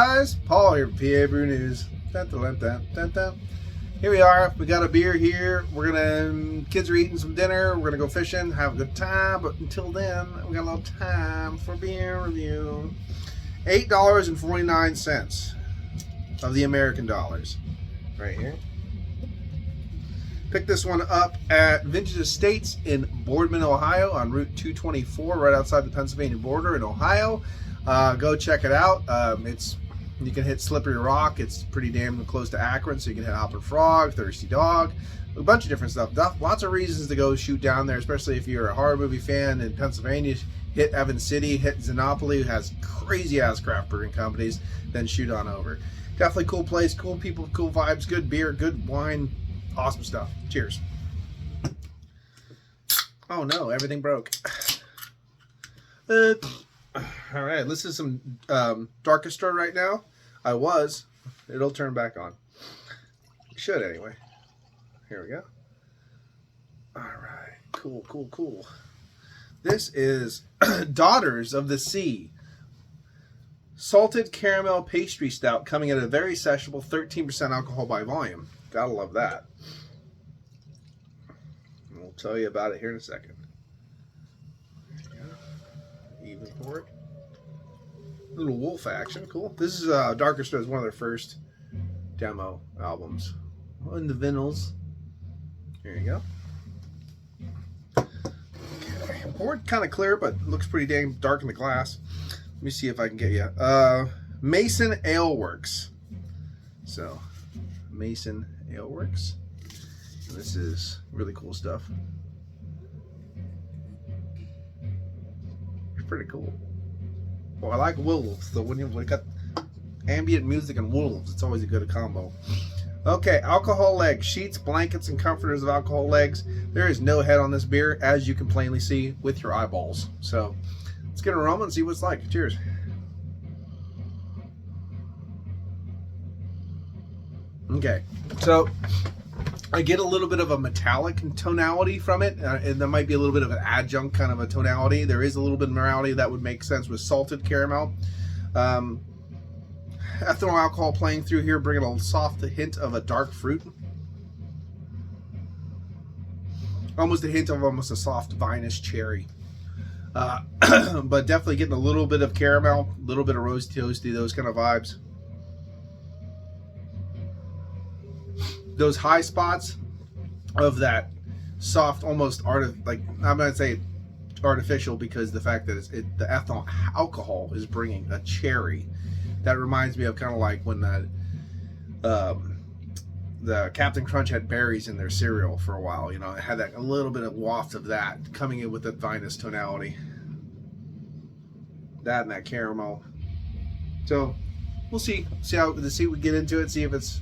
Guys, Paul here from PABrewNews. Here we are. We got a beer here. We're gonna. Kids are eating some dinner. We're gonna go fishing, have a good time. But until then, we got a little time for beer review. $8.49 of the American dollars, right here. Picked this one up at Vintage Estates in Boardman, Ohio, on Route 224, right outside the Pennsylvania border in Ohio. Go check it out. You can hit Slippery Rock. It's pretty damn close to Akron, so you can hit Hoppin' Frog, Thirsty Dog, a bunch of different stuff. Lots of reasons to go shoot down there, especially if you're a horror movie fan in Pennsylvania. Hit Evans City, hit Xenopoli, who has crazy-ass craft brewing companies, then shoot on over. Definitely cool place, cool people, cool vibes, good beer, good wine, awesome stuff. Cheers. Oh no, everything broke. All right, this is some Darkestra right now. It'll turn back on. It should anyway. Here we go. All right, cool. This is Daughters of the Sea Salted Caramel Pastry Stout, coming at a very sessionable 13% alcohol by volume. Gotta love that. We'll tell you about it here in a second. Even pour it. Little wolf action, cool. This is Darkestra is one of their first demo albums. On the vinyls. Here you go. Okay. Poured kind of clear, but looks pretty dang dark in the glass. Let me see if I can get you. Mason Ale Works. So, Mason Ale Works. And this is really cool stuff. It's pretty cool. Well, I like wolves, so when you got ambient music and wolves, it's always a good combo. Okay, alcohol legs, sheets, blankets, and comforters of alcohol legs. There is no head on this beer, as you can plainly see with your eyeballs. So, let's get an aroma and see what it's like. Cheers. Okay, so I get a little bit of a metallic tonality from it, and there might be a little bit of an adjunct kind of a tonality. There is a little bit of morality that would make sense with salted caramel. Ethanol alcohol playing through here, bringing a soft hint of a dark fruit. Almost a hint of almost a soft vinous cherry. But definitely getting a little bit of caramel, a little bit of roasty toasty, those kind of vibes. Those high spots of that soft, almost like I'm gonna say artificial, because the fact that the ethanol alcohol is bringing a cherry. That reminds me of kind of like when the Captain Crunch had berries in their cereal for a while. You know, it had that a little bit of waft of that coming in with that vinous tonality. That and that caramel. So we'll see we get into it. See if it's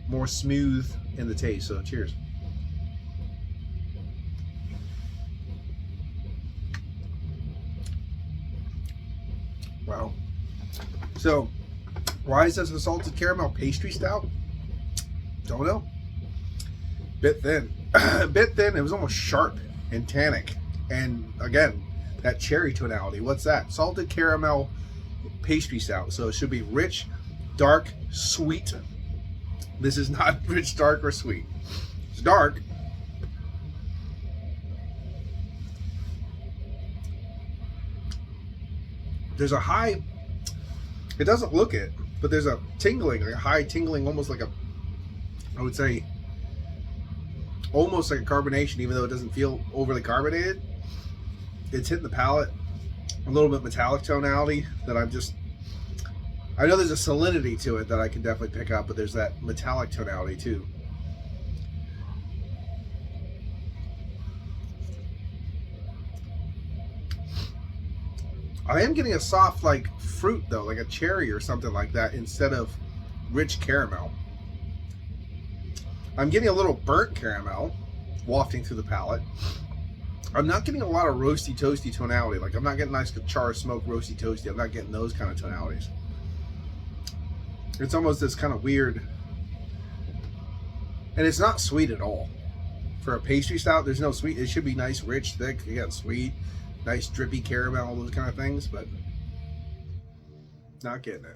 more smooth in the taste. So cheers. Wow. So why is this a salted caramel pastry stout? Don't know. Bit thin. Bit thin. It was almost sharp and tannic. And again, that cherry tonality. What's that? Salted caramel pastry stout. So it should be rich, dark, sweet. This is not rich, dark, or sweet. It's dark. There's a high, it doesn't look it, but there's a tingling, like a high tingling, almost like I would say, almost like a carbonation, even though it doesn't feel overly carbonated. It's hitting the palate. A little bit metallic tonality that I know there's a salinity to it that I can definitely pick up, but there's that metallic tonality too. I am getting a soft like fruit though, like a cherry or something like that, instead of rich caramel. I'm getting a little burnt caramel wafting through the palate. I'm not getting a lot of roasty toasty tonality. Like I'm not getting nice char smoke roasty toasty. I'm not getting those kind of tonalities. It's almost this kind of weird, and it's not sweet at all. For a pastry stout, there's no sweet. It should be nice, rich, thick. Again, sweet, nice drippy caramel, all those kind of things, but not getting it.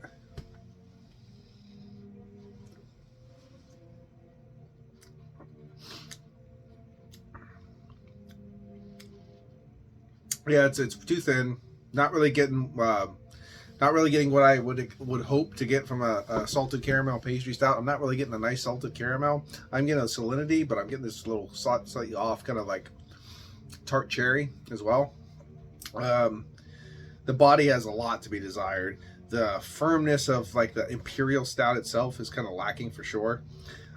Yeah, it's too thin. Not really getting what I would hope to get from a salted caramel pastry stout. I'm not really getting a nice salted caramel. I'm getting a salinity, but I'm getting this little slightly off kind of like tart cherry as well. The body has a lot to be desired. The firmness of like the imperial stout itself is kind of lacking for sure.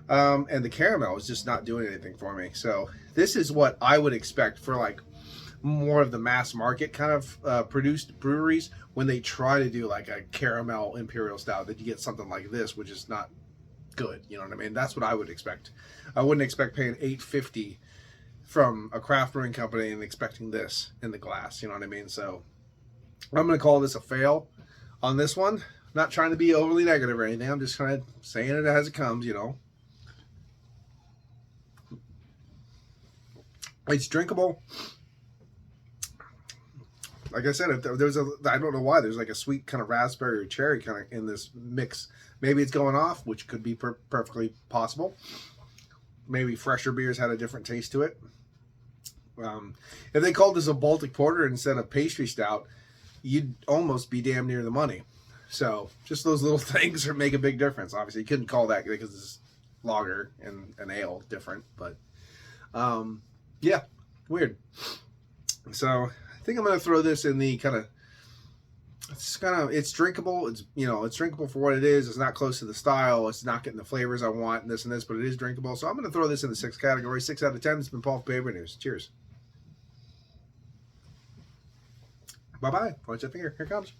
And the caramel is just not doing anything for me. So this is what I would expect for like more of the mass market kind of produced breweries when they try to do like a caramel imperial stout, that you get something like this, which is not good. You know what I mean? That's what I would expect. I wouldn't expect paying $8.50 from a craft brewing company and expecting this in the glass. You know what I mean? So I'm going to call this a fail on this one. Not trying to be overly negative or anything. I'm just kind of saying it as it comes, you know. It's drinkable. Like I said, if there's I don't know why, there's like a sweet kind of raspberry or cherry kind of in this mix. Maybe it's going off, which could be perfectly possible. Maybe fresher beers had a different taste to it. If they called this a Baltic Porter instead of pastry stout, you'd almost be damn near the money. So just those little things make a big difference. Obviously, you couldn't call that because it's lager and an ale different, but yeah, weird. So I think I'm gonna throw this in the it's drinkable. It's, you know, it's drinkable for what it is. It's not close to the style. It's not getting the flavors I want and this, but it is drinkable. So I'm gonna throw this in the 6 category. 6 out of 10. It's been Paul from PABrewNews. Cheers. Bye bye. Watch that finger. Here it comes.